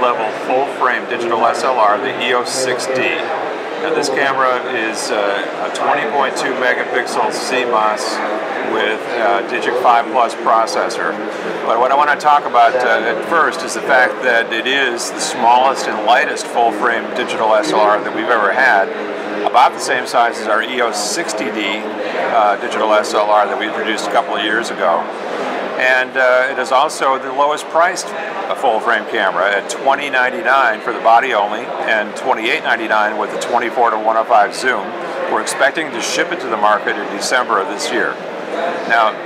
entry-level full-frame digital SLR, the EOS 6D. Now this camera is a 20.2 megapixel CMOS with a Digic 5+ processor. But what I want to talk about at first is the fact that it is the smallest and lightest full-frame digital SLR that we've ever had, about the same size as our EOS 60D digital SLR that we introduced a couple of years ago. And it is also the lowest priced full-frame camera at $20.99 for the body only and $28.99 with the 24-105 zoom. We're expecting to ship it to the market in December of this year. Now,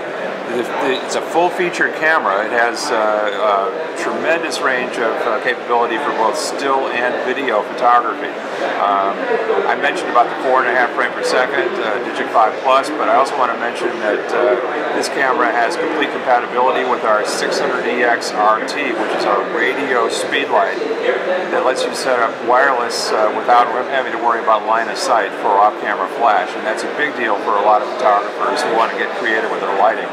it's a full-featured camera. It has a tremendous range of capability for both still and video photography. I mentioned about the 4.5 frame per second Digic 5+, but I also want to mention that this camera has complete compatibility with our 600EX RT, which is our radio speed light that lets you set up wireless without having to worry about line of sight for off-camera flash, and that's a big deal for a lot of photographers who want to get creative with their lighting.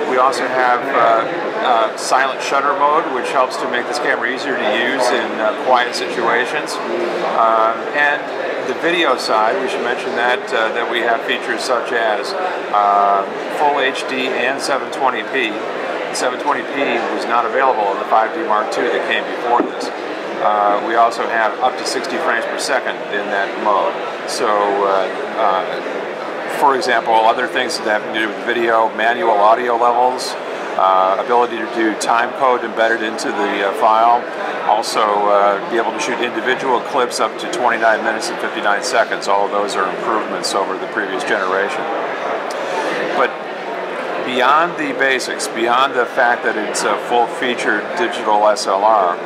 We also have silent shutter mode, which helps to make this camera easier to use in quiet situations. And the video side, we should mention that we have features such as full HD and 720p. The 720p was not available in the 5D Mark II that came before this. We also have up to 60 frames per second in that mode. So, for example, other things that have to do with video, manual audio levels, ability to do time code embedded into the file, also be able to shoot individual clips up to 29 minutes and 59 seconds. All of those are improvements over the previous generation. But beyond the basics, beyond the fact that it's a full-featured digital SLR,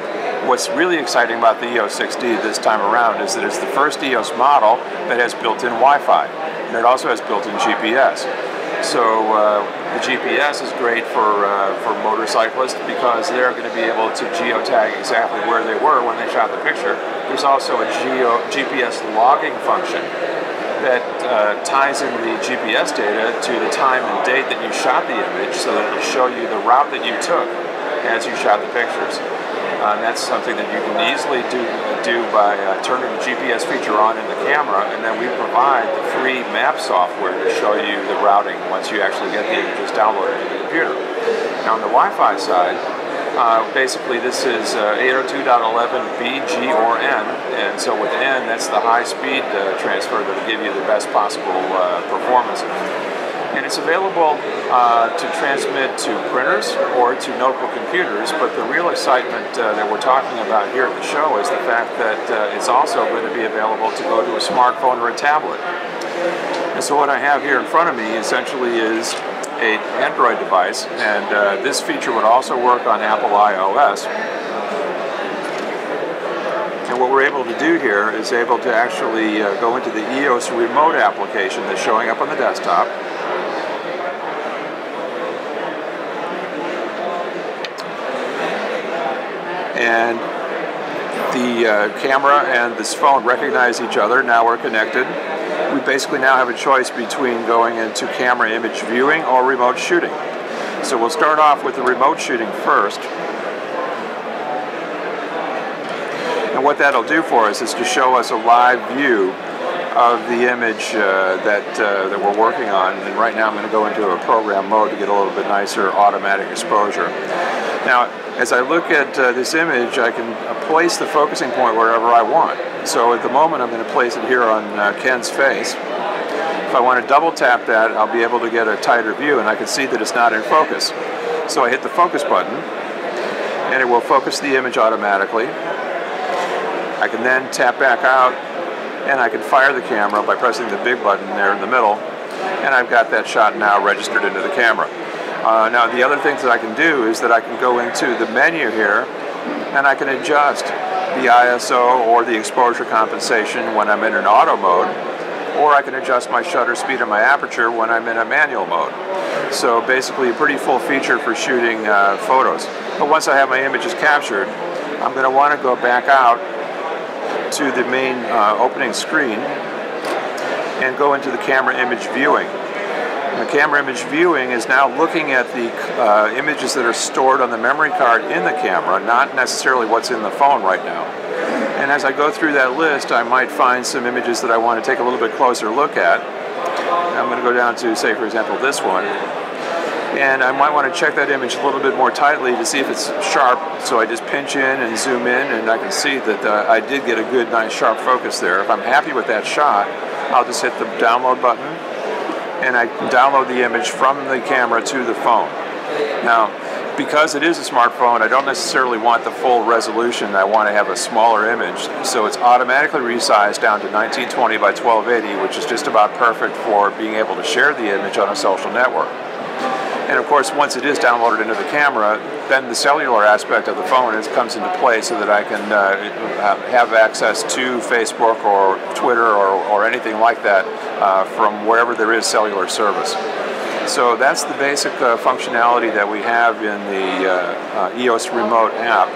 what's really exciting about the EOS 6D this time around is that it's the first EOS model that has built-in Wi-Fi. And it also has built-in GPS. So the GPS is great for motorcyclists because they're going to be able to geotag exactly where they were when they shot the picture. There's also a GPS logging function that ties in the GPS data to the time and date that you shot the image so that it'll show you the route that you took as you shot the pictures. And that's something that you can easily do by turning the GPS feature on in the camera, and then we provide the free map software to show you the routing once you actually get the images downloaded to the computer. Now on the Wi-Fi side, basically this is 802.11b, G, or N, and so with N, that's the high-speed transfer that will give you the best possible performance. And it's available to transmit to printers or to notebook computers, but the real excitement that we're talking about here at the show is the fact that it's also going to be available to go to a smartphone or a tablet. And so what I have here in front of me essentially is an Android device, and this feature would also work on Apple iOS. And what we're able to do here is able to actually go into the EOS remote application that's showing up on the desktop. And the camera and this phone recognize each other. Now we're connected. We basically now have a choice between going into camera image viewing or remote shooting. So we'll start off with the remote shooting first. And what that'll do for us is to show us a live view of the image that we're working on. And right now I'm going to go into a program mode to get a little bit nicer automatic exposure. Now, as I look at this image, I can place the focusing point wherever I want. So at the moment, I'm going to place it here on Ken's face. If I want to double tap that, I'll be able to get a tighter view, and I can see that it's not in focus. So I hit the focus button, and it will focus the image automatically. I can then tap back out, and I can fire the camera by pressing the big button there in the middle, and I've got that shot now registered into the camera. Now the other things that I can do is that I can go into the menu here and I can adjust the ISO or the exposure compensation when I'm in an auto mode, or I can adjust my shutter speed and my aperture when I'm in a manual mode. So basically a pretty full feature for shooting photos. But once I have my images captured, I'm going to want to go back out to the main opening screen and go into the camera image viewing. The camera image viewing is now looking at the images that are stored on the memory card in the camera, not necessarily what's in the phone right now. And as I go through that list, I might find some images that I want to take a little bit closer look at. I'm going to go down to, say, for example, this one. And I might want to check that image a little bit more tightly to see if it's sharp. So I just pinch in and zoom in, and I can see that I did get a good, nice, sharp focus there. If I'm happy with that shot, I'll just hit the download button, and I can download the image from the camera to the phone. Now, because it is a smartphone, I don't necessarily want the full resolution. I want to have a smaller image, so it's automatically resized down to 1920 by 1280, which is just about perfect for being able to share the image on a social network. And of course, once it is downloaded into the camera, then the cellular aspect of the phone comes into play so that I can have access to Facebook or Twitter or anything like that from wherever there is cellular service. So that's the basic functionality that we have in the EOS Remote app.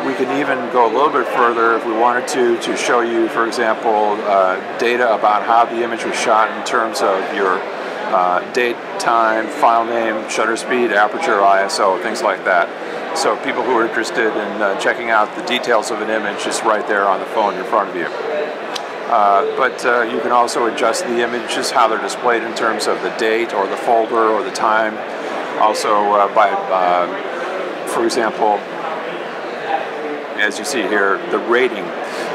We can even go a little bit further if we wanted to show you, for example, data about how the image was shot in terms of your date, time, file name, shutter speed, aperture, ISO, things like that. So people who are interested in checking out the details of an image is right there on the phone in front of you. But you can also adjust the images, how they're displayed in terms of the date or the folder or the time. Also for example, as you see here, the rating.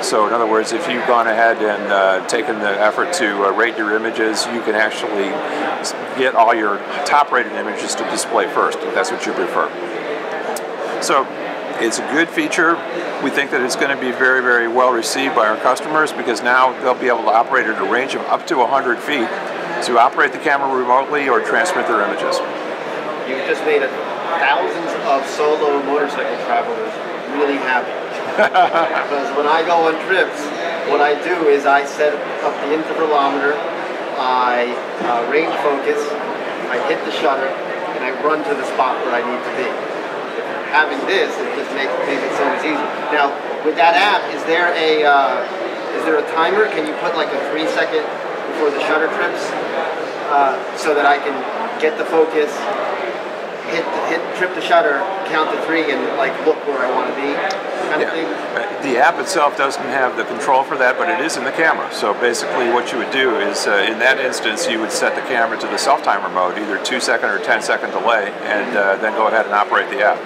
So in other words, if you've gone ahead and taken the effort to rate your images, you can actually get all your top-rated images to display first, if that's what you prefer. So it's a good feature. We think that it's going to be very, very well received by our customers, because now they'll be able to operate at a range of up to 100 feet to operate the camera remotely or transmit their images. You've just made thousands of solo motorcycle travelers really happy. Because when I go on trips, what I do is I set up the intervalometer, I range focus, I hit the shutter, and I run to the spot where I need to be. Having this, it just makes it so much easier. Now, with that app, is there a timer? Can you put like a 3-second before the shutter trips, so that I can get the focus, trip the shutter, count to 3, and like look where I want to be, kind of thing? The app itself doesn't have the control for that, but it is in the camera. So basically what you would do is, in that instance, you would set the camera to the self-timer mode, either 2-second or 10-second delay, and then go ahead and operate the app.